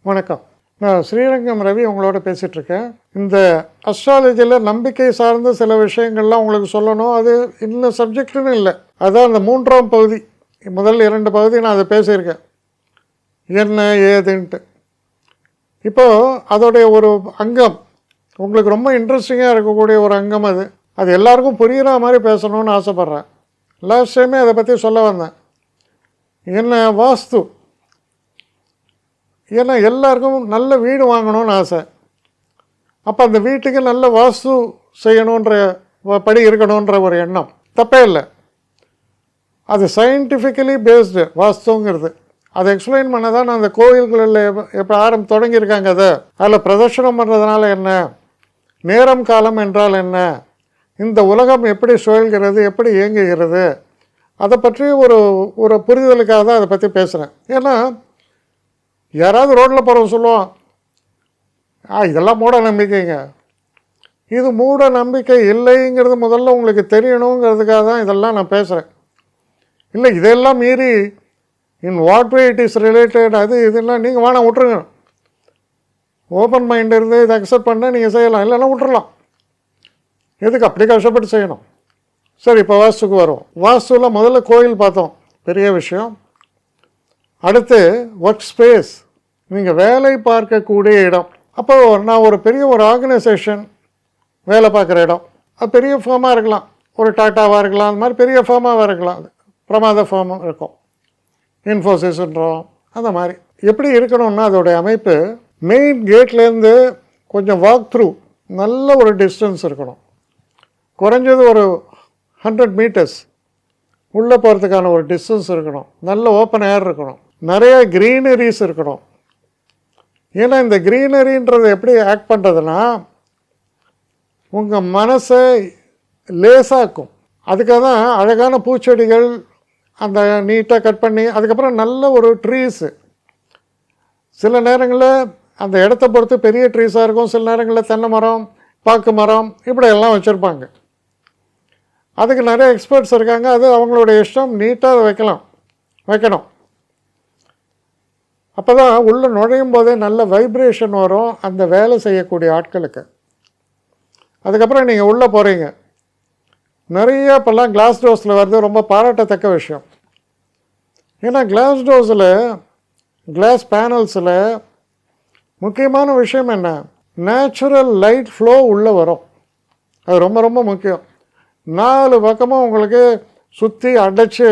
வணக்கம். நான் ஸ்ரீரங்கம் ரவி உங்களோட பேசிகிட்ருக்கேன். இந்த அஸ்ட்ராலஜியில் நம்பிக்கை சார்ந்த சில விஷயங்கள்லாம் உங்களுக்கு சொல்லணும். அது இன்னும் சப்ஜெக்டுன்னு இல்லை, அதுதான் அந்த 3ஆம் பகுதி. முதல் 2 பகுதி நான் அதை பேசியிருக்கேன், என்ன ஏதுன்ட்டு. இப்போது அதோடைய ஒரு அங்கம் உங்களுக்கு ரொம்ப இன்ட்ரெஸ்டிங்காக இருக்கக்கூடிய ஒரு அங்கம். அது எல்லாருக்கும் புரிகிற மாதிரி பேசணும்னு ஆசைப்பட்றேன். லாஸ்ட் டைமே அதை பற்றி சொல்ல வந்தேன். என்ன வாஸ்து, ஏன்னா எல்லாருக்கும் நல்ல வீடு வாங்கணும்னு ஆசை. அப்போ அந்த வீட்டுக்கு நல்ல வாஸ்து செய்யணுன்ற படி இருக்கணுன்ற ஒரு எண்ணம் தப்பே இல்லை. அது சயின்டிஃபிக்கலி பேஸ்டு வாஸ்துங்கிறது. அதை எக்ஸ்பிளைன் பண்ண தான் நான் அந்த கோயில்களில் எப்போ தொடங்கியிருக்காங்க. அதில் பிரதர்ஷனம் பண்ணுறதுனால என்ன, நேரம் காலம் என்றால் என்ன, இந்த உலகம் எப்படி சுழல்கிறது, எப்படி இயங்குகிறது, அதை பற்றி ஒரு புரிதலுக்காக தான் அதை பற்றி பேசுகிறேன். ஏன்னா யாராவது ரோட்டில் போகிறவங்க சொல்லுவான், இதெல்லாம் மூட நம்பிக்கைங்க. இது மூட நம்பிக்கை இல்லைங்கிறது முதல்ல உங்களுக்கு தெரியணுங்கிறதுக்காக தான் இதெல்லாம் நான் பேசுகிறேன். இல்லை இதெல்லாம் மீறி in what way it is related, அது இதெல்லாம் நீங்கள் வேணாம் விட்ருங்க. ஓப்பன் மைண்ட் இருந்து இதை அக்செப்ட் பண்ணால் நீங்கள் செய்யலாம், இல்லைன்னா விட்டுறலாம். எதுக்கு அப்படி கஷ்டப்பட்டு செய்யணும்? சரி, இப்போ வாஸ்துக்கு வரும். வாஸ்துவில் முதல்ல கோயில் பார்த்தோம், பெரிய விஷயம். அடுத்து ஒர்க் ஸ்பேஸ், நீங்கள் வேலை பார்க்கக்கூடிய இடம். அப்போது நான் ஒரு பெரிய ஆர்கனைசேஷன் வேலை பார்க்குற இடம், அது பெரிய ஃபார்மாக இருக்கலாம், ஒரு டாட்டாவாக இருக்கலாம், அந்த மாதிரி பெரிய ஃபார்மாக இருக்கலாம், பிரமாத ஃபார்மாக இருக்கும், இன்ஃபோசிஸ்ன்றோம். அந்த மாதிரி எப்படி இருக்கணும்னா அதோடைய அமைப்பு மெயின் கேட்லேருந்து கொஞ்சம் வாக் த்ரூ நல்ல ஒரு டிஸ்டன்ஸ் இருக்கணும். குறைஞ்சது ஒரு 100 மீட்டர்ஸ் உள்ளே போகிறதுக்கான ஒரு டிஸ்டன்ஸ் இருக்கணும். நல்ல ஓப்பன் ஏர் இருக்கணும், நிறைய க்ரீனரிஸ் இருக்கணும். ஏன்னா இந்த க்ரீனரின்றது எப்படி ஆக்ட் பண்ணுறதுன்னா உங்கள் மனசை லேசாக்கும். அதுக்காக தான் அழகான பூச்செடிகள் அந்த நீட்டாக கட் பண்ணி, அதுக்கப்புறம் நல்ல ஒரு ட்ரீஸு. சில நேரங்களில் அந்த இடத்த பொறுத்து பெரிய ட்ரீஸாக இருக்கும், சில நேரங்களில் தென்னை மரம், பாக்கு மரம், இப்படி எல்லாம் வச்சுருப்பாங்க. அதுக்கு நிறைய எக்ஸ்பர்ட்ஸ் இருக்காங்க. அது அவங்களோட இஷ்டம், நீட்டாக அதை வைக்கணும். அப்போ தான் உள்ளே நுழையும் போதே நல்ல வைப்ரேஷன் வரும் அந்த வேலை செய்யக்கூடிய ஆட்களுக்கு. அதுக்கப்புறம் நீங்கள் உள்ளே போகிறீங்க, நிறைய இப்போல்லாம் கிளாஸ் டோர்ஸில் வருது, ரொம்ப பாராட்டத்தக்க விஷயம். ஏன்னா கிளாஸ் டோர்ஸில், கிளாஸ் பேனல்ஸில் முக்கியமான விஷயம் என்ன, நேச்சுரல் லைட் ஃப்ளோ உள்ளே வரும். அது ரொம்ப ரொம்ப முக்கியம். 4 பக்கமும் உங்களுக்கு சுற்றி அடைச்சி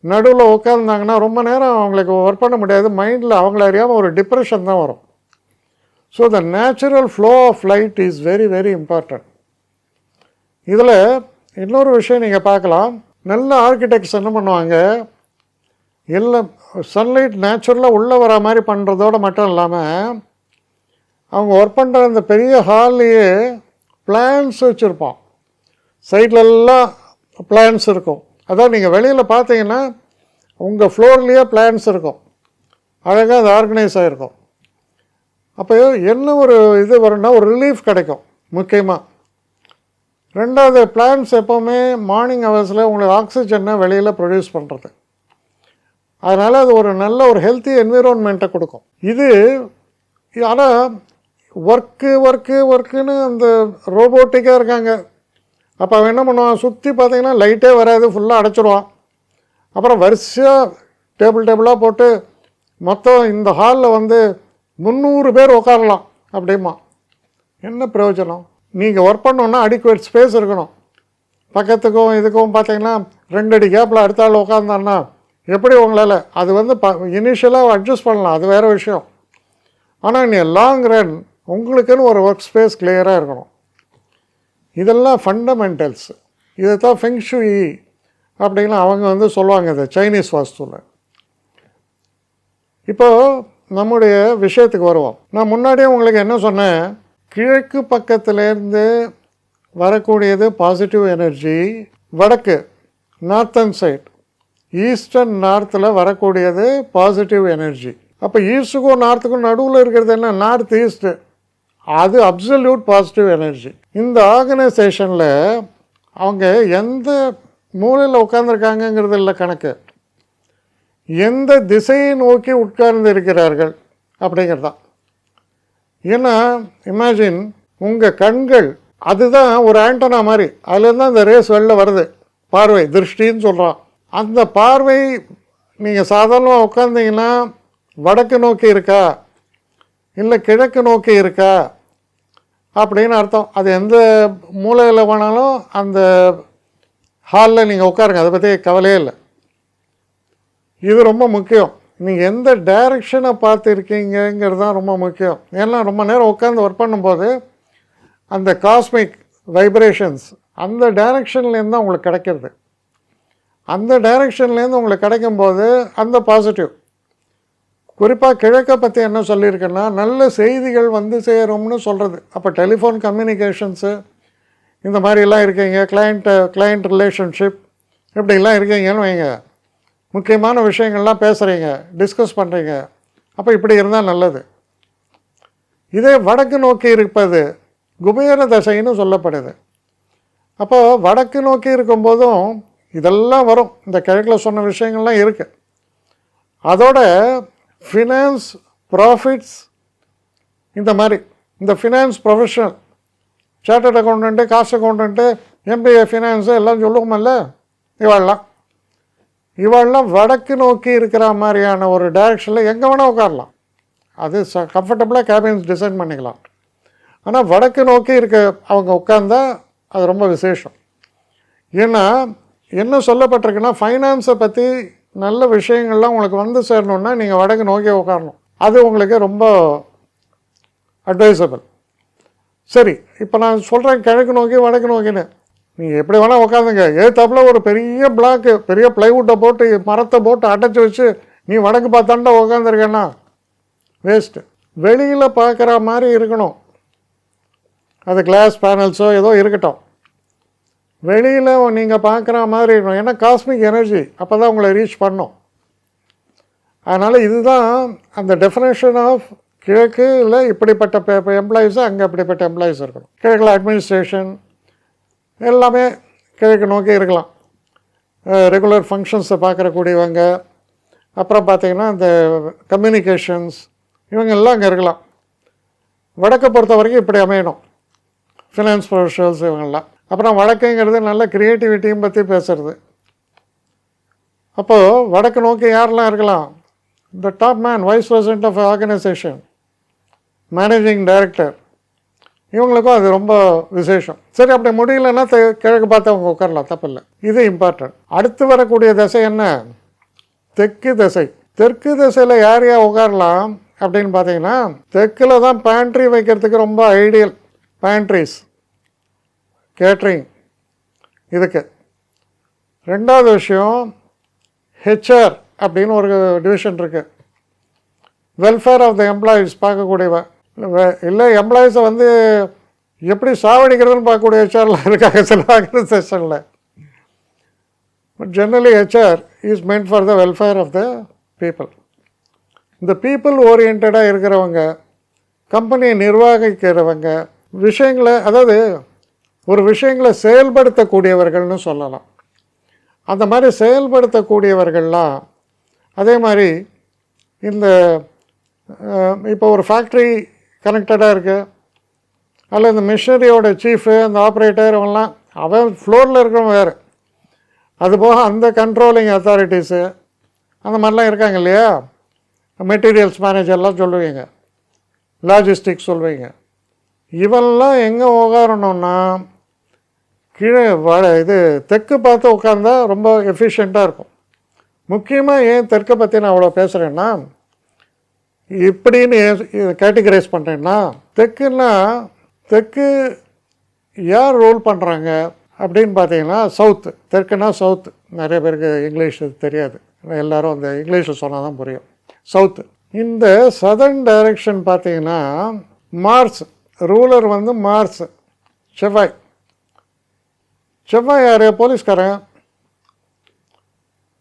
நடுவில் உட்காந்துருந்தாங்கன்னா ரொம்ப நேரம் அவங்களுக்கு ஒர்க் பண்ண முடியாது. மைண்டில் அவங்கள அறியாமல் ஒரு டிப்ரெஷன் தான் வரும். So the natural flow of light is very very important. இதில் இன்னொரு விஷயம் நீங்கள் பார்க்கலாம். நல்ல ஆர்கிடெக்ட்ஸ் என்ன பண்ணுவாங்க, எல்லாம் சன்லைட் நேச்சுரலாக உள்ளே வர மாதிரி பண்ணுறதோடு மட்டும் இல்லாமல் அவங்க ஒர்க் பண்ணுற அந்த பெரிய ஹால்லையே பிளான்ஸ் வச்சுருப்போம். சைட்லெல்லாம் பிளான்ஸ் இருக்கும். அதான் நீங்கள் வெளியில் பார்த்தீங்கன்னா உங்கள் ஃப்ளோர்லேயே பிளான்ஸ் இருக்கும், அழகாக அது ஆர்கனைஸ் ஆகிருக்கும். அப்போ என்ன ஒரு இது வரும்னா ஒரு ரிலீஃப் கிடைக்கும். முக்கியமாக ரெண்டாவது, பிளான்ஸ் எப்போவுமே மார்னிங் ஹவர்ஸில் உங்களுக்கு ஆக்சிஜனை வெளியில் ப்ரொடியூஸ் பண்ணுறது. அதனால் அது ஒரு நல்ல ஒரு ஹெல்த்தி என்விரான்மெண்ட்டை கொடுக்கும். இது ஆனால் ஒர்க்குன்னு அந்த ரோபோட்டிக்காக இருக்காங்க. அப்போ அவன் என்ன பண்ணுவான், சுற்றி பார்த்தீங்கன்னா லைட்டே வராது, ஃபுல்லாக அடைச்சிடுவான். அப்புறம் வரிசையாக டேபிளாக போட்டு மொத்தம் இந்த ஹாலில் 300 பேர் உட்காரலாம் அப்படிமா. என்ன பிரயோஜனம்? நீங்கள் ஒர்க் பண்ணோன்னா அடிக்குவேட் ஸ்பேஸ் இருக்கணும். பக்கத்துக்கும் இதுக்கும் பார்த்தீங்கன்னா 2 அடி கேப்பில் அடுத்த ஆள் உட்காந்தான்னா எப்படி உங்களால் அது இனிஷியலாக அட்ஜஸ்ட் பண்ணலாம், அது வேறு விஷயம். ஆனால் நீ லாங் ரன் உங்களுக்குன்னு ஒரு ஒர்க் ஸ்பேஸ் கிளியராக இருக்கணும். இதெல்லாம் ஃபண்டமெண்டல்ஸ். இதை தான் ஃபெங்ஷுயி அப்படின்னா அவங்க சொல்லுவாங்க, இந்த சைனீஸ் வாஸ்துவில். இப்போது நம்முடைய விஷயத்துக்கு வருவோம். நான் முன்னாடியே உங்களுக்கு என்ன சொன்னேன், கிழக்கு பக்கத்துலேருந்து வரக்கூடியது பாசிட்டிவ் எனர்ஜி, வடக்கு நார்த்தன் சைட், ஈஸ்டர்ன் நார்த்தில் வரக்கூடியது பாசிட்டிவ் எனர்ஜி. அப்போ ஈஸ்ட்டுக்கும் நார்த்துக்கும் நடுவில் இருக்கிறது என்ன, நார்த் ஈஸ்ட்டு, அது அப்சல்யூட் பாசிட்டிவ் எனர்ஜி. இந்த ஆர்கனைசேஷனில் அவங்க எந்த மூலையில் உட்கார்ந்துருக்காங்கங்கிறது இல்லை கணக்கு, எந்த திசையை நோக்கி உட்கார்ந்து இருக்கிறார்கள் அப்படிங்கிறது தான். ஏன்னா இமேஜின் உங்கள் கண்கள் அதுதான் ஒரு ஆண்டனா மாதிரி, அதுலேருந்து அந்த ரேஸ் வெளில வருது. பார்வை, திருஷ்டின்னு சொல்கிறான். அந்த பார்வை நீங்கள் சாதாரணமாக உட்காந்திங்கன்னா வடக்கு நோக்கி இருக்கா இல்லை கிழக்கு நோக்கி இருக்கா அப்படின்னு அர்த்தம். அது எந்த மூலையில் வேணாலும் அந்த ஹாலில் நீங்கள் உட்காருங்க, அதை பற்றி கவலையே இல்லை. இது ரொம்ப முக்கியம். நீங்கள் எந்த டைரக்ஷனை பார்த்துருக்கீங்கிறது தான் ரொம்ப முக்கியம். ஏன்னா ரொம்ப நேரம் உட்காந்து ஒர்க் பண்ணும்போது அந்த காஸ்மிக் வைப்ரேஷன்ஸ் அந்த டைரக்ஷன்லேருந்து தான் உங்களுக்கு கிடைக்கிறது. அந்த டைரக்ஷன்லேருந்து உங்களுக்கு கிடைக்கும்போது அந்த பாசிட்டிவ். குறிப்பாக கிழக்கை பற்றி என்ன சொல்லியிருக்கேன்னா, நல்ல செய்திகள் வந்து சேரும்னு சொல்கிறது. அப்போ டெலிஃபோன் கம்யூனிகேஷன்ஸு இந்த மாதிரிலாம் இருக்கீங்க, கிளைண்ட் ரிலேஷன்ஷிப் இப்படிலாம் இருக்கீங்கன்னு வைங்க, முக்கியமான விஷயங்கள்லாம் பேசுகிறீங்க, டிஸ்கஸ் பண்ணுறீங்க, அப்போ இப்படி இருந்தால் நல்லது. இதே வடக்கு நோக்கி இருப்பது குபேர தசைன்னு சொல்லப்படுது. அப்போது வடக்கு நோக்கி இருக்கும்போதும் இதெல்லாம் வரும், இந்த கிழக்கில் சொன்ன விஷயங்கள்லாம் இருக்குது. அதோட ஃபினான்ஸ், ப்ராஃபிட்ஸ், இந்த மாதிரி இந்த finance professional, chartered accountant, cost accountant, MBA finance எல்லாம் சொல்லுவோமல்ல, இவாள்லாம் வடக்கு நோக்கி இருக்கிற மாதிரியான ஒரு டைரக்ஷனில் எங்கே வேணால் உட்காரலாம். அது கம்ஃபர்டபுளாக கேபின்ஸ் டிசைன் பண்ணிக்கலாம். ஆனால் வடக்கு நோக்கி இருக்க அவங்க உட்காந்தா அது ரொம்ப விசேஷம். ஏன்னா என்ன சொல்லப்பட்டிருக்குன்னா, ஃபைனான்ஸை பற்றி நல்ல விஷயங்கள்லாம் உங்களுக்கு வந்து சேரணுன்னா நீங்கள் வடக்கு நோக்கி உட்காரணும். அது உங்களுக்கு ரொம்ப அட்வைசபிள். சரி, இப்போ நான் சொல்கிறேன் கிழக்கு நோக்கி வடக்கு நோக்கின்னு, நீங்கள் எப்படி வேணால் உட்காந்துங்க. ஏத்தாப்பில் ஒரு பெரிய பிளாக்கு, பெரிய ப்ளைவுட்டை போட்டு மரத்தை போட்டு அடைச்சி வச்சு நீ வடக்கு பார்த்தாண்டா உட்காந்துருக்கேன்னா வேஸ்ட்டு. வெளியில் பார்க்குற மாதிரி இருக்கணும், அது கிளாஸ் பேனல்ஸோ ஏதோ இருக்கட்டும், வெளியில் நீங்கள் பார்க்குற மாதிரி இருக்கணும். ஏன்னா காஸ்மிக் எனர்ஜி அப்போ தான் உங்களை ரீச் பண்ணும். அதனால் இதுதான் அந்த டெஃபினேஷன் ஆஃப் கிழக்கு. இல்லை இப்படிப்பட்ட எம்ப்ளாயீஸு அங்கே அப்படிப்பட்ட எம்ப்ளாயீஸ் இருக்கணும். கிழக்கில் அட்மினிஸ்ட்ரேஷன் எல்லாமே கிழக்கு நோக்கி இருக்கலாம். ரெகுலர் ஃபங்க்ஷன்ஸை பார்க்குறக்கூடியவங்க, அப்புறம் பார்த்திங்கன்னா இந்த கம்யூனிகேஷன்ஸ், இவங்க எல்லாம் அங்கே இருக்கலாம். வடக்கை பொறுத்த வரைக்கும் இப்படி அமையணும், ஃபினான்ஸ் ப்ரொஃபஷனல்ஸ் இவங்கெல்லாம். அப்புறம் வடக்குங்கிறது நல்ல க்ரியேட்டிவிட்டியும் பற்றி பேசுகிறது. அப்போது வடக்கு நோக்கி யாரெல்லாம் இருக்கலாம்? இந்த top man, vice president of organisation, managing director, இவங்களுக்கும் அது ரொம்ப விசேஷம். சரி, அப்படி முடியலன்னா கிழக்கு பார்த்து அவங்க உட்காரலாம், தப்பில்லை. இது இம்பார்ட்டன்ட். அடுத்து வரக்கூடிய திசை என்ன? தெற்கு திசை. தெற்கு திசையில் யார் யார் உட்காரலாம் அப்படின்னு பார்த்தீங்கன்னா, தெற்கில் தான் பேண்ட்ரி வைக்கிறதுக்கு ரொம்ப ஐடியல். பேண்ட்ரிஸ், கேட்ரிங் இதுக்கு. ரெண்டாவது விஷயம், ஹெச்ஆர் அப்படின்னு ஒரு டிவிஷன் இருக்குது, வெல்ஃபேர் ஆஃப் த எம்ப்ளாயீஸ் பார்க்கக்கூடியவ. இல்லை எம்ப்ளாயீஸை வந்து எப்படி சாவடிக்கிறதுன்னு பார்க்கக்கூடிய ஹெச்ஆரில் இருக்காங்க சில ஆர்கனைசேஷனில். But generally HR is meant for the welfare of the people. இந்த பீப்புள் ஓரியன்டாக இருக்கிறவங்க, கம்பெனியை நிர்வகிக்கிறவங்க, விஷயங்களை, அதாவது ஒரு விஷயங்களை செயல்படுத்தக்கூடியவர்கள்னு சொல்லலாம். அந்த மாதிரி செயல்படுத்தக்கூடியவர்கள்லாம் அதே மாதிரி இந்த இப்போ ஒரு ஃபேக்ட்ரி கனெக்டடாக இருக்குது, அதில் இந்த மிஷினரியோட சீஃபு, அந்த ஆப்ரேட்டர், அவங்களாம் அவன் ஃப்ளோரில் இருக்கிறவங்க வேறு. அதுபோக அந்த கண்ட்ரோலிங் அத்தாரிட்டிஸு அந்த மாதிரிலாம் இருக்காங்க இல்லையா, மெட்டீரியல்ஸ் மேனேஜர்லாம் சொல்லுவீங்க, லாஜிஸ்டிக்ஸ் சொல்லுவீங்க. இவெல்லாம் எங்கே உட்காரணுன்னா கீழே இது தெற்கு பார்த்து உட்காந்தா ரொம்ப எஃபிஷியண்ட்டாக இருக்கும். முக்கியமாக ஏன் தெற்கை பற்றி நான் அவ்வளோ பேசுகிறேன்னா, இப்படின்னு கேட்டகரைஸ் பண்ணுறேன்னா, தெற்குன்னா தெற்கு யார் ரோல் பண்ணுறாங்க அப்படின்னு பார்த்தீங்கன்னா சவுத்து. தெற்குனா சவுத்து. நிறைய பேருக்கு இங்கிலீஷ் தெரியாது, எல்லோரும் அந்த இங்கிலீஷில் சொன்னால் தான் புரியும். சவுத்து. இந்த சதர்ன் டைரெக்ஷன் பார்த்தீங்கன்னா மார்ஸ், ரூலர் வந்து மார்ஸ், செவ்வாய். செவ்வாய் யார்? போலீஸ்காரன்,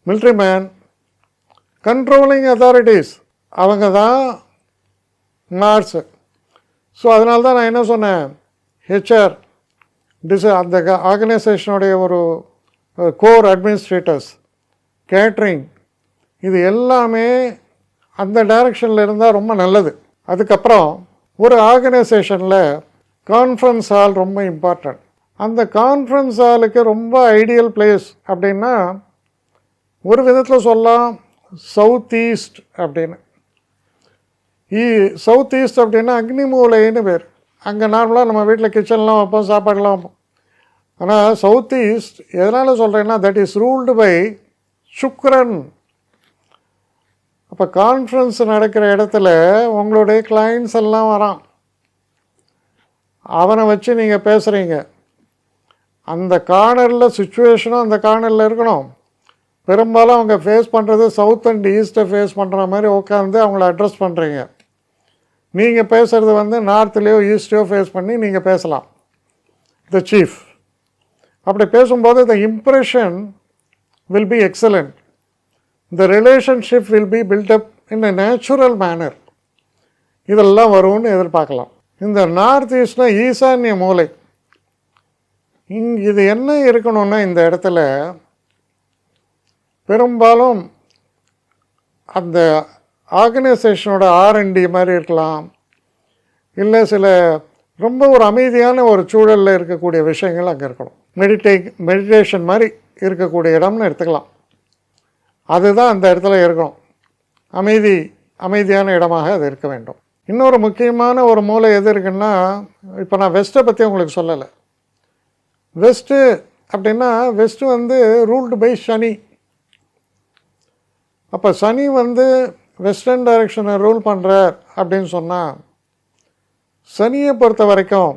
மிலிட்ரி மேன், கண்ட்ரோலிங் அத்தாரிட்டிஸ், அவங்க தான் மார்ஸ். ஸோ அதனால தான் நான் என்ன சொன்னேன், ஹெச்ஆர் அந்த ஆர்கனைசேஷனுடைய ஒரு கோர் அட்மினிஸ்ட்ரேட்டர்ஸ், கேட்ரிங், இது எல்லாமே அந்த டைரக்ஷனில் இருந்தால் ரொம்ப நல்லது. அதுக்கப்புறம் ஒரு ஆர்கனைசேஷனில் கான்ஃபரன்ஸ் ஹால் ரொம்ப இம்பார்ட்டன்ட். அந்த கான்ஃபரன்ஸ் ஹாலுக்கு ரொம்ப ஐடியல் பிளேஸ் அப்படின்னா ஒரு விதத்தில் சொல்லலாம் சவுத் ஈஸ்ட் அப்படின்னு. சவுத் ஈஸ்ட் அப்படின்னா அக்னி மூலைன்னு பேர். அங்கே நார்மலாக நம்ம வீட்டில் கிச்சன்லாம் வைப்போம், சாப்பாடுலாம் வைப்போம். ஆனால் சவுத் ஈஸ்ட் எதனால் சொல்கிறேன்னா தட் இஸ் ரூல்டு பை சுக்ரன். அப்போ கான்ஃபரன்ஸ் நடக்கிற இடத்துல உங்களுடைய கிளைண்ட்ஸ் எல்லாம் வரான், அவனை வச்சு நீங்கள் பேசுகிறீங்க. அந்த கார்னரில் சுச்சுவேஷனும் அந்த கார்னரில் இருக்கணும். பெரும்பாலும் அவங்க ஃபேஸ் பண்ணுறது சவுத் அண்ட் ஈஸ்ட்டை ஃபேஸ் பண்ணுற மாதிரி உட்காந்து அவங்கள அட்ரஸ் பண்ணுறீங்க. நீங்கள் பேசுகிறது வந்து நார்த்லேயோ ஈஸ்ட்லேயோ ஃபேஸ் பண்ணி நீங்கள் பேசலாம், த சீஃப். அப்படி பேசும்போது the impression will be excellent. The relationship will be build up in a natural manner. இதெல்லாம் வரும்னு எதிர்பார்க்கலாம். இந்த நார்த் ஈஸ்ட்னா ஈசான்ய மூலை. இது என்ன இருக்கணும்னா இந்த இடத்துல பெரும்பாலும் அந்த ஆர்கனைசேஷனோட R&D மாதிரி இருக்கலாம், இல்லை சில ரொம்ப ஒரு அமைதியான ஒரு சூழலில் இருக்கக்கூடிய விஷயங்கள் அங்கே இருக்கணும். மெடிடேஷன் மாதிரி இருக்கக்கூடிய இடம்னு எடுத்துக்கலாம். அதுதான் அந்த இடத்துல இருக்கணும். அமைதியான இடமாக அது இருக்க வேண்டும். இன்னொரு முக்கியமான ஒரு மூலை எது இருக்குன்னா, இப்போ நான் வெஸ்ட்டை பற்றி உங்களுக்கு சொல்லலை. வெஸ்ட்டு அப்படின்னா வெஸ்ட்டு வந்து ரூல்டு பை சனி. அப்போ சனி வந்து வெஸ்டர்ன் டைரக்ஷனை ரூல் பண்ணுறார் அப்படின்னு சொன்னால், சனியை பொறுத்த வரைக்கும்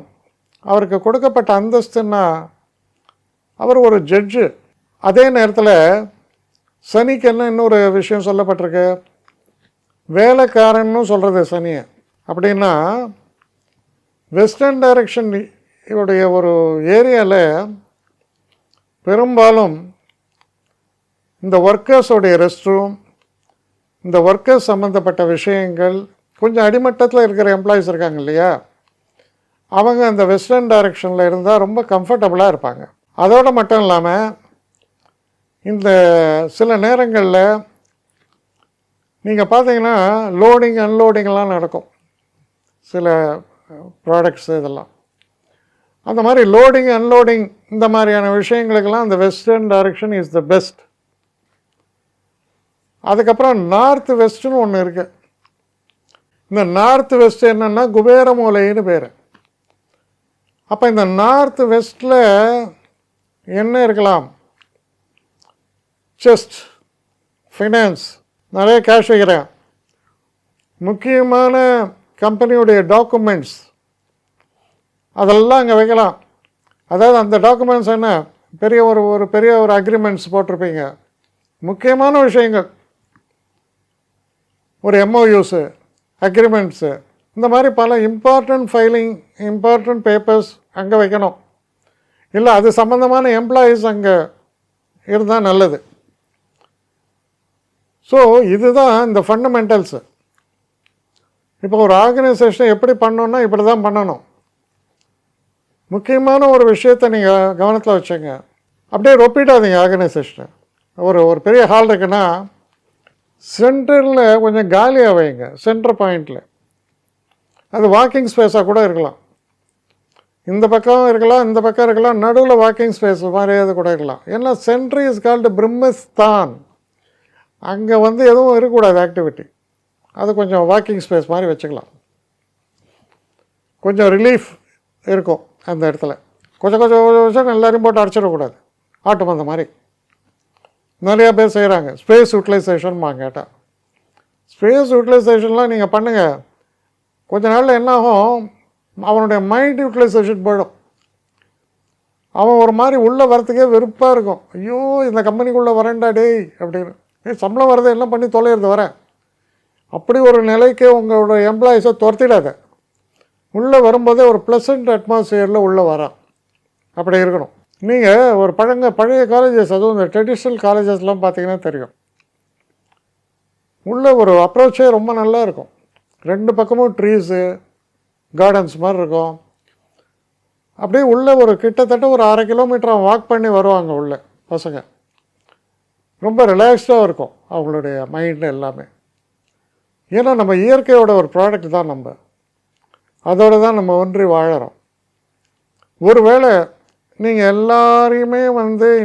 அவருக்கு கொடுக்கப்பட்ட அந்தஸ்துன்னா அவர் ஒரு ஜட்ஜு. அதே நேரத்தில் சனிக்கு என்ன இன்னொரு விஷயம் சொல்லப்பட்டிருக்கு, வேலைக்காரன்னு சொல்கிறது சனியை. அப்படின்னா வெஸ்டர்ன் டைரக்ஷன் இவருடைய ஒரு ஏரியாவில் பெரும்பாலும் இந்த ஒர்க்கர்ஸோடைய ரெஸ்ட் ரூம், இந்த ஒர்க்கர்ஸ் சம்மந்தப்பட்ட விஷயங்கள், கொஞ்சம் அடிமட்டத்தில் இருக்கிற எம்ப்ளாயீஸ் இருக்காங்க இல்லையா, அவங்க அந்த வெஸ்டர்ன் டைரக்ஷனில் இருந்தால் ரொம்ப கம்ஃபர்டபுளாக இருப்பாங்க. அதோடு மட்டும் இல்லாமல் இந்த சில நேரங்களில் நீங்கள் பார்த்தீங்கன்னா லோடிங் அன்லோடிங்லாம் நடக்கும், சில ப்ராடக்ட்ஸு இதெல்லாம். அந்த மாதிரி லோடிங் அன்லோடிங் இந்த மாதிரியான விஷயங்களுக்கெல்லாம் அந்த western direction is the best. அதுக்கப்புறம் நார்த் வெஸ்ட்டுன்னு ஒன்று இருக்குது. இந்த நார்த் வெஸ்ட் என்னென்னா குபேர மூலைன்னு பேர். அப்போ இந்த நார்த் வெஸ்ட்டில் என்ன இருக்கலாம், செஸ்ட், ஃபைனான்ஸ், நிறைய கேஷ் வைக்கிறேன், முக்கியமான கம்பெனியுடைய டாக்குமெண்ட்ஸ் அதெல்லாம் அங்கே வைக்கலாம். அதாவது அந்த டாக்குமெண்ட்ஸ் என்ன, பெரிய ஒரு அக்ரிமெண்ட்ஸ் போட்டிருப்பீங்க, முக்கியமான விஷயங்கள், ஒரு MOUஸு, அக்ரிமெண்ட்ஸு, இந்த மாதிரி பல இம்பார்ட்டண்ட் ஃபைலிங், இம்பார்ட்டண்ட் பேப்பர்ஸ் அங்கே வைக்கணும். இல்லை அது சம்மந்தமான எம்ப்ளாயீஸ் அங்கே இருந்தால் நல்லது. ஸோ இதுதான் இந்த ஃபண்டமெண்டல்ஸு. இப்போ ஒரு ஆர்கனைசேஷனை எப்படி பண்ணணுன்னா இப்படி தான் பண்ணணும். முக்கியமான ஒரு விஷயத்தை நீங்கள் கவனத்தில் வச்சுங்க, அப்படியே ரொப்பிடாதீங்க ஆர்கனைசேஷனை. ஒரு பெரிய ஹால் இருக்குன்னா சென்டரில் கொஞ்சம் காலியாக வைங்க, சென்டர் பாயிண்டில். அது வாக்கிங் ஸ்பேஸாக கூட இருக்கலாம், இந்த பக்கம் இருக்கலாம், இந்த பக்கம் இருக்கலாம், நடுவில் வாக்கிங் ஸ்பேஸ் மாதிரியாவது கூட இருக்கலாம். ஏன்னா சென்ட்ரி இஸ் கால்டு பிரம்மஸ்தான். அங்கே வந்து எதுவும் இருக்கக்கூடாது ஆக்டிவிட்டி. அது கொஞ்சம் வாக்கிங் ஸ்பேஸ் மாதிரி வச்சுக்கலாம். கொஞ்சம் ரிலீஃப் இருக்கும் அந்த இடத்துல. கொஞ்சம் எல்லாரையும் போட்டு அடிச்சிடக்கூடாது, ஆட்டு மந்த மாதிரி. நிறையா பேர் செய்கிறாங்க ஸ்பேஸ் யூட்டிலைசேஷன் கேட்டால். ஸ்பேஸ் யூட்டிலைசேஷன்லாம் நீங்கள் பண்ணுங்கள், கொஞ்ச நாளில் என்னாகும், அவனுடைய மைண்ட் யூட்டிலைசேஷன் போயிடும். அவன் ஒரு மாதிரி உள்ளே வரத்துக்கே வெறுப்பாக இருக்கும். ஐயோ இந்த கம்பெனிக்குள்ளே வரேன்டா டேய் அப்படின்னு, சம்பளம் வரதை எல்லாம் பண்ணி தொலைகிறது வரேன். அப்படி ஒரு நிலைக்கு உங்களோட எம்ப்ளாயீஸை துரத்திடாத. உள்ளே வரும்போதே ஒரு ப்ளசண்ட் அட்மாஸ்பியரில் உள்ளே வரான், அப்படி இருக்கணும். நீங்கள் ஒரு பழைய காலேஜஸ், அதுவும் இந்த ட்ரெடிஷ்னல் காலேஜஸ்லாம் பார்த்தீங்கன்னா தெரியும், உள்ள ஒரு அப்ரோச்சே ரொம்ப நல்லா இருக்கும். ரெண்டு பக்கமும் ட்ரீஸு, கார்டன்ஸ் மாதிரி இருக்கும். அப்படியே உள்ளே ஒரு கிட்டத்தட்ட ஒரு 1/2 கிலோமீட்டர் வாக் பண்ணி வருவாங்க உள்ள பசங்க. ரொம்ப ரிலாக்ஸ்டாக இருக்கும் அவங்களுடைய மைண்டு எல்லாமே. ஏன்னா நம்ம இயற்கையோட ஒரு ப்ராடக்ட் தான் நம்ம. அதோடு தான் நம்ம ஒன்றி வாழறோம். ஒருவேளை நீங்கள் எல்லாரையுமே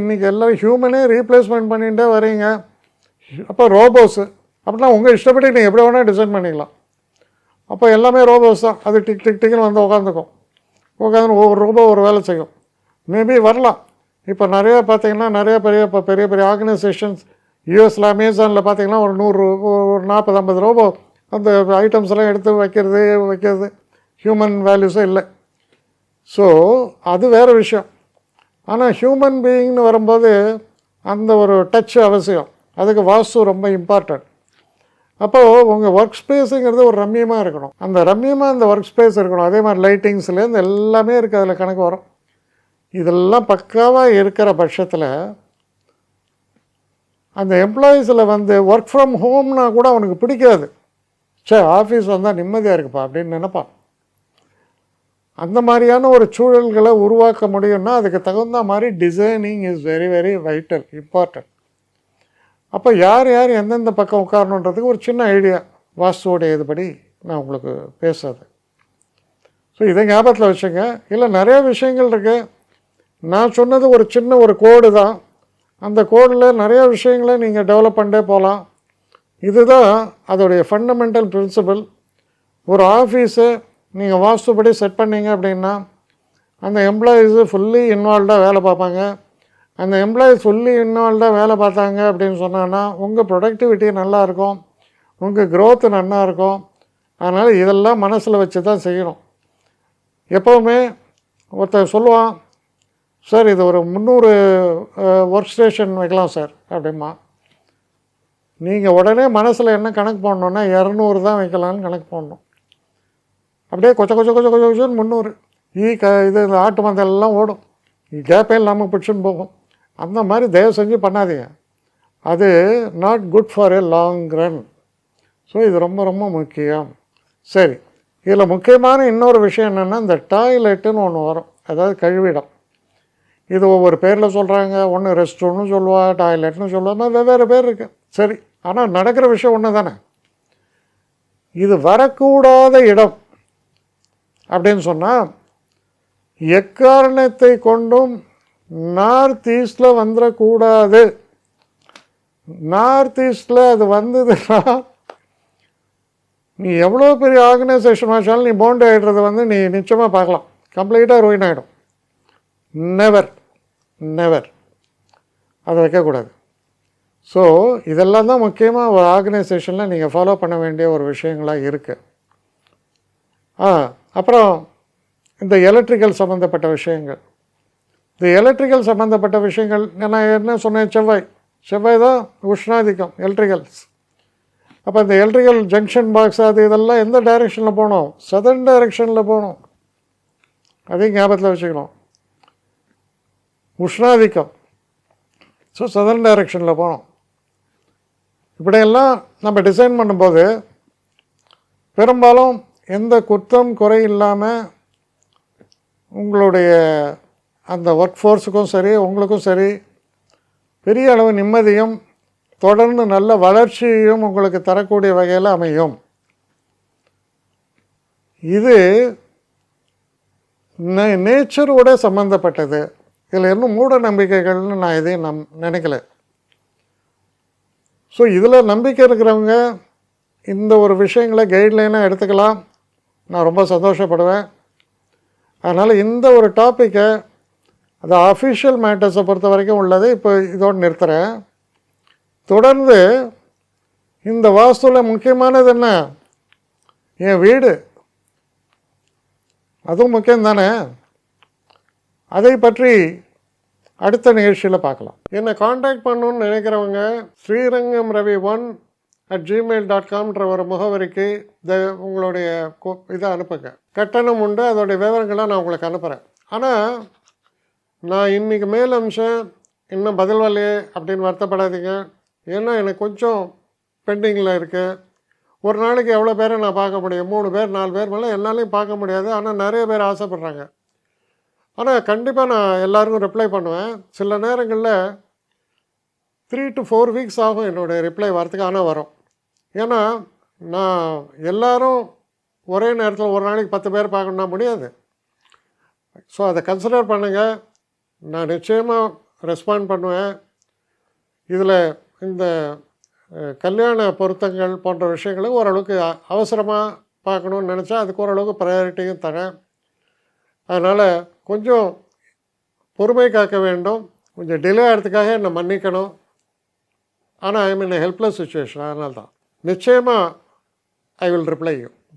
இன்றைக்கி எல்லோரும் ஹியூமனே ரீப்ளேஸ்மெண்ட் பண்ணிகிட்டே வரீங்க, அப்போ ரோபோஸு அப்படின்னா உங்கள் இஷ்டப்படி நீங்கள் எப்படி வேணால் டிசைன் பண்ணிக்கலாம். அப்போ எல்லாமே ரோபோஸ் தான். அது டிக் டிக் டிக்னு உட்காந்து ஒவ்வொரு ரோபோ ஒரு வேலை செய்யும். மேபி வரலாம். இப்போ நிறையா பார்த்தீங்கன்னா நிறைய பெரிய பெரிய ஆர்கனைசேஷன்ஸ் யூஎஸில் அமேசானில் பார்த்தீங்கன்னா ஒரு 40-50 ரோபோ அந்த ஐட்டம்ஸ் எல்லாம் எடுத்து வைக்கிறது ஹியூமன் வேல்யூஸே இல்லை. ஸோ அது வேறு விஷயம். ஆனால் ஹியூமன் பீயிங்னு வரும்போது அந்த ஒரு டச் அவசியம். அதுக்கு வாஸ்து ரொம்ப இம்பார்ட்டன்ட். அப்போது உங்கள் ஒர்க் ஸ்பேஸுங்கிறது ஒரு ரம்மியமாக இருக்கணும். அந்த ரம்மியமாக அந்த ஒர்க் ஸ்பேஸ் இருக்கணும். அதே மாதிரி லைட்டிங்ஸ்லேருந்து எல்லாமே இருக்குது, அதில் கணக்கு வரும். இதெல்லாம் பக்காவாக இருக்கிற பட்சத்தில் அந்த எம்ப்ளாயீஸில் ஒர்க் ஃப்ரம் ஹோம்னா கூட அவனுக்கு பிடிக்காது. ஆஃபீஸ் வந்தால் நிம்மதியாக இருக்குப்பா அப்படின்னு நினைப்பான். அந்த மாதிரியான ஒரு சூழல்களை உருவாக்க முடியும்னா அதுக்கு தகுந்த மாதிரி designing is very very vital, important. அப்போ யார் எந்தெந்த பக்கம் உட்காரணுன்றதுக்கு ஒரு சின்ன ஐடியா வாஸ்துவோடைய இதுபடி நான் உங்களுக்கு பேசுறது. ஸோ இதை ஞாபகத்தில் வச்சுங்க. இல்லை நிறைய விஷயங்கள் இருக்குது. நான் சொன்னது ஒரு சின்ன ஒரு கோடு தான். அந்த கோடில் நிறைய விஷயங்களை நீங்கள் டெவலப் பண்ணிட்டே போகலாம். இதுதான் அதோடைய ஃபண்டமெண்டல் பிரின்சிபல். ஒரு ஆஃபீஸை நீங்கள் வாஸ்துப்படி செட் பண்ணிங்க அப்படின்னா அந்த எம்ப்ளாயீஸு ஃபுல்லி இன்வால்வ்டாக வேலை பார்ப்பாங்க. அந்த எம்ப்ளாயீஸ் ஃபுல்லி இன்வால்வ்டாக வேலை பார்த்தாங்க அப்படின்னு சொன்னான்னா உங்கள் ப்ரொடக்டிவிட்டி நல்லாயிருக்கும், உங்கள் க்ரோத்து நல்லாயிருக்கும். அதனால் இதெல்லாம் மனசில் வச்சு தான் செய்யணும். எப்போவுமே ஒருத்தர் சொல்லுவான், சார் இது ஒரு 300 ஒர்க் ஸ்டேஷன் வைக்கலாம் சார் அப்படிமா. நீங்கள் உடனே மனசில் என்ன கணக்கு போடணுன்னா 200 தான் வைக்கலான்னு கணக்கு போடணும். அப்படியே கொச்சன்னு 300 இது ஆட்டு மந்தெல்லாம் ஓடும், கேப்பே இல்லாமல் பிடிச்சுன்னு போகும். அந்த மாதிரி தயவு செஞ்சு பண்ணாதீங்க. அது not good for a long run. So இது ரொம்ப ரொம்ப முக்கியம். சரி, இதில் முக்கியமான இன்னொரு விஷயம் என்னென்னா இந்த டாய்லெட்டுன்னு ஒன்று வரும், அதாவது கழிவிடம். இது ஒவ்வொரு பேரில் சொல்கிறாங்க. ஒன்று ரெஸ்ட் ரூம்னு சொல்லுவா, டாய்லெட்னு சொல்லுவா, வெவ்வேறு பேர் இருக்குது. சரி, ஆனால் நடக்கிற விஷயம் ஒன்று தானே. இது வரக்கூடாத இடம் அப்படின்னு சொன்னால் எக்காரணத்தை கொண்டும் நார்த் ஈஸ்டில் வந்துடக்கூடாது. நார்த் ஈஸ்டில் அது வந்ததுன்னா நீ எவ்வளோ பெரிய ஆர்கனைசேஷன் ஆச்சாலும் நீ பவுண்ட் ஆகிடுறது நீ நிச்சயமாக பார்க்கலாம். கம்ப்ளீட்டாக ரூயின் ஆகிடும். நெவர் அதை வைக்கக்கூடாது. ஸோ இதெல்லாம் தான் முக்கியமாக ஒரு ஆர்கனைசேஷனில் நீங்கள் ஃபாலோ பண்ண வேண்டிய ஒரு விஷயங்களாக இருக்குது. அப்புறம் இந்த எலக்ட்ரிக்கல் சம்மந்தப்பட்ட விஷயங்கள். இந்த எலக்ட்ரிக்கல் சம்மந்தப்பட்ட விஷயங்கள் நான் என்ன சொன்னேன், செவ்வாய் தான் உஷ்ணாதிக்கம் எலக்ட்ரிக்கல்ஸ். அப்போ இந்த எலக்ட்ரிக்கல் ஜங்ஷன் பாக்ஸ் அது இதெல்லாம் எந்த டைரெக்ஷனில் போகணும், சதர்ன் டைரெக்ஷனில் போகணும். அதையும் ஞாபகத்தில் வச்சுக்கணும். உஷ்ணாதிக்கம், ஸோ சதர்ன் டைரெக்ஷனில் போகணும். இப்படியெல்லாம் நம்ம டிசைன் பண்ணும்போது பெரும்பாலும் எந்த குற்றம் குறை இல்லாமல் உங்களுடைய அந்த ஒர்க் ஃபோர்ஸுக்கும் சரி உங்களுக்கும் சரி பெரிய அளவு நிம்மதியும் தொடர்ந்து நல்ல வளர்ச்சியையும் உங்களுக்கு தரக்கூடிய வகையில் அமையும். இது நேச்சரோட சம்மந்தப்பட்டது. இதில் இன்னும் மூட நம்பிக்கைகள்னு நான் எதையும் நினைக்கல. ஸோ இதில் நம்பிக்கை இருக்கிறவங்க இந்த ஒரு விஷயங்களை கைட்லைனாக எடுத்துக்கலாம். நான் ரொம்ப சந்தோஷப்படுவேன். அதனால் இந்த ஒரு டாப்பிக்கை அது அஃபிஷியல் மேட்டர்ஸை பொறுத்த வரைக்கும் உள்ளது இப்போ இதோடு நிறுத்துகிறேன். தொடர்ந்து இந்த வாஸ்துவில் முக்கியமானது என்ன, என் வீடு, அதுவும் முக்கியம் தானே. அதை பற்றி அடுத்த நிகழ்ச்சியில் பார்க்கலாம். என்னை காண்டாக்ட் பண்ணணுன்னு நினைக்கிறவங்க srirangam.ravi1@gmail.com ஒரு முகவரிக்கு உங்களுடைய இதை அனுப்புங்க. கட்டணம் உண்டு, அதோடைய விவரங்களை நான் உங்களுக்கு அனுப்புகிறேன். ஆனால் நான் இன்றைக்கி மேல் அம்சம் இன்னும் பதில் வரலையே அப்படின்னு வருத்தப்படாதீங்க. ஏன்னா எனக்கு கொஞ்சம் பெண்டிங்கில் இருக்குது. ஒரு நாளைக்கு எவ்வளோ பேரை நான் பார்க்க முடியும், 3 பேர் 4 பேர் மேலே என்னாலையும் பார்க்க முடியாது. ஆனால் நிறைய பேர் ஆசைப்பட்றாங்க. ஆனால் கண்டிப்பாக நான் எல்லாருக்கும் ரிப்ளை பண்ணுவேன். சில நேரங்களில் 3 to 4 வீக்ஸ் ஆகும் என்னுடைய ரிப்ளை வரத்துக்கு. ஆனால் வரும். ஏன்னா நான் எல்லோரும் ஒரே நேரத்தில் ஒரு நாளைக்கு 10 பேர் பார்க்கணுன்னா முடியாது. ஸோ அதை கன்சிடர் பண்ணுங்கள். நான் நிச்சயமாக ரெஸ்பாண்ட் பண்ணுவேன். இதில் இந்த கல்யாண பொருத்தங்கள் போன்ற விஷயங்களை ஓரளவுக்கு அவசரமாக பார்க்கணுன்னு நினச்சா அதுக்கு ஓரளவுக்கு ப்ரையாரிட்டியும் தரேன். அதனால் கொஞ்சம் பொறுமை காக்க வேண்டும். கொஞ்சம் டிலே ஆகிறதுக்காக என்னை மன்னிக்கணும். ஆனால் ஐ மீன் ஹெல்ப்லெஸ் சுச்சுவேஷன். அதனால தான் நிச்சயமாக ஐ வில் ரிப்ளை யூ.